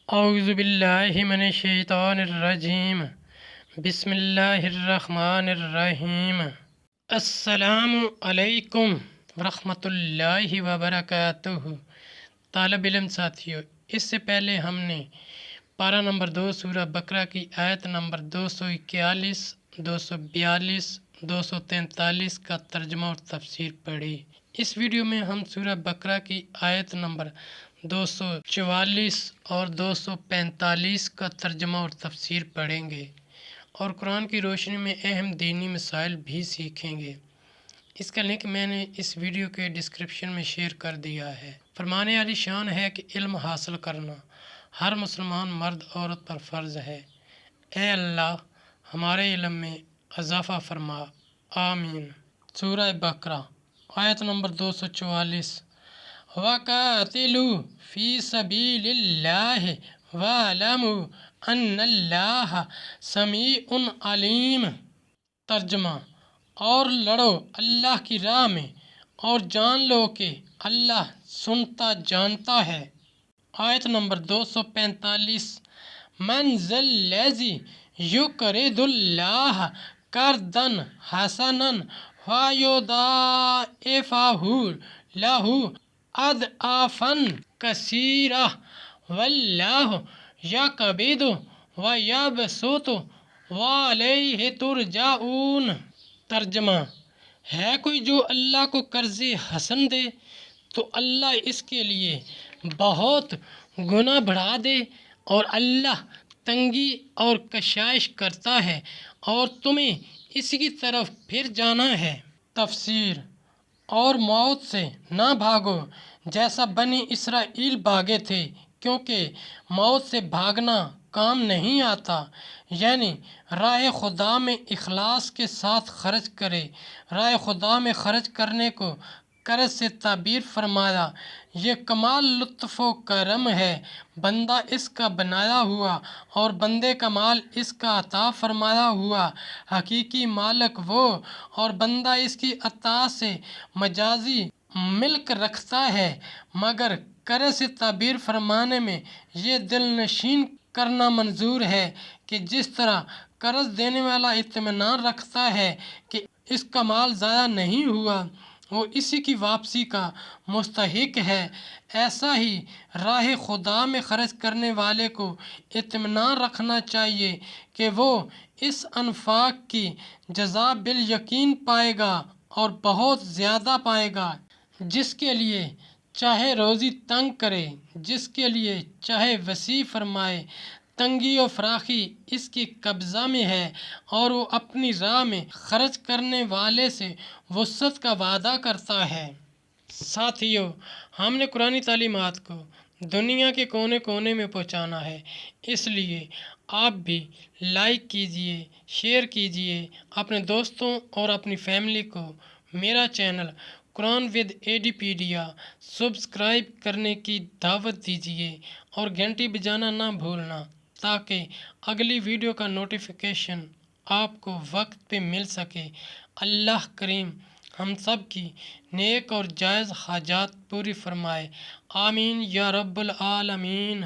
اعوذ باللہ من الشیطان الرجیم بسم اللہ الرحمن الرحیم۔ السلام علیکم ورحمۃ اللہ وبرکاتہ۔ طالب علم ساتھیو، اس سے پہلے ہم نے پارہ نمبر 2 سورہ بقرہ کی آیت نمبر 241، 242، 243 کا ترجمہ اور تفسیر پڑھی۔ اس ویڈیو میں ہم سورہ بقرہ کی آیت نمبر 244 اور 245 کا ترجمہ اور تفسیر پڑھیں گے اور قرآن کی روشنی میں اہم دینی مسائل بھی سیکھیں گے۔ اس کا لنک میں نے اس ویڈیو کے ڈسکرپشن میں شیئر کر دیا ہے۔ فرمانے عالی شان ہے کہ علم حاصل کرنا ہر مسلمان مرد عورت پر فرض ہے۔ اے اللہ ہمارے علم میں اضافہ فرما، آمین۔ سورہ بقرہ آیت نمبر 244۔ وَقَاتِلُوا فِي سَبِيلِ اللَّهِ وَاعْلَمُوا أَنَّ اللَّهَ سَمِيعٌ عَلِيمٌ۔ ترجمہ: اور لڑو اللہ کی راہ میں اور جان لو کہ اللہ سنتا جانتا ہے۔ آیت نمبر 245۔ مَنْ ذَا الَّذِي يُقْرِضُ اللَّهَ قَرْضًا حَسَنًا فَيُضَاعِفَهُ لَهُ أَضْعَافًا كَثِيرَةً وَاللَّهُ يَقْبِضُ وَيَبْسُطُ وَإِلَيْهِ تُرْجَعُونَ۔ ترجمہ: ہے کوئی جو اللہ کو قرض حسن دے تو اللہ اس کے لیے بہت گنا بڑھا دے، اور اللہ تنگی اور کشائش کرتا ہے اور تمہیں اسی کی طرف پھر جانا ہے۔ تفسیر: اور موت سے نہ بھاگو جیسا بنی اسرائیل بھاگے تھے، کیونکہ موت سے بھاگنا کام نہیں آتا، یعنی راہ خدا میں اخلاص کے ساتھ خرچ کرے۔ راہ خدا میں خرچ کرنے کو قرض سے تعبیر فرمایا۔ یہ کمال لطف و کرم ہے۔ بندہ اس کا بنایا ہوا اور بندے کا مال اس کا عطا فرمایا ہوا حقیقی مالک وہ، اور بندہ اس کی عطا سے مجازی ملک رکھتا ہے، مگر قرض سے تعبیر فرمانے میں یہ دل نشین کرنا منظور ہے کہ جس طرح قرض دینے والا اطمینان رکھتا ہے کہ اس کا مال ضائع نہیں ہوا، وہ اسی کی واپسی کا مستحق ہے، ایسا ہی راہ خدا میں خرچ کرنے والے کو اطمینان رکھنا چاہیے کہ وہ اس انفاق کی جزا بالیقین پائے گا اور بہت زیادہ پائے گا۔ جس کے لیے چاہے روزی تنگ کرے، جس کے لیے چاہے وسیع فرمائے، تنگی و فراخی اس کی قبضہ میں ہے، اور وہ اپنی راہ میں خرچ کرنے والے سے وسعت کا وعدہ کرتا ہے۔ ساتھیو، ہم نے قرآنی تعلیمات کو دنیا کے کونے کونے میں پہنچانا ہے، اس لیے آپ بھی لائک کیجئے، شیئر کیجئے، اپنے دوستوں اور اپنی فیملی کو میرا چینل قرآن ود ایڈیپیڈیا سبسکرائب کرنے کی دعوت دیجیے اور گھنٹی بجانا نہ بھولنا، تاکہ اگلی ویڈیو کا نوٹیفیکیشن آپ کو وقت پہ مل سکے۔ اللہ کریم ہم سب کی نیک اور جائز حاجات پوری فرمائے، آمین یا رب العالمین۔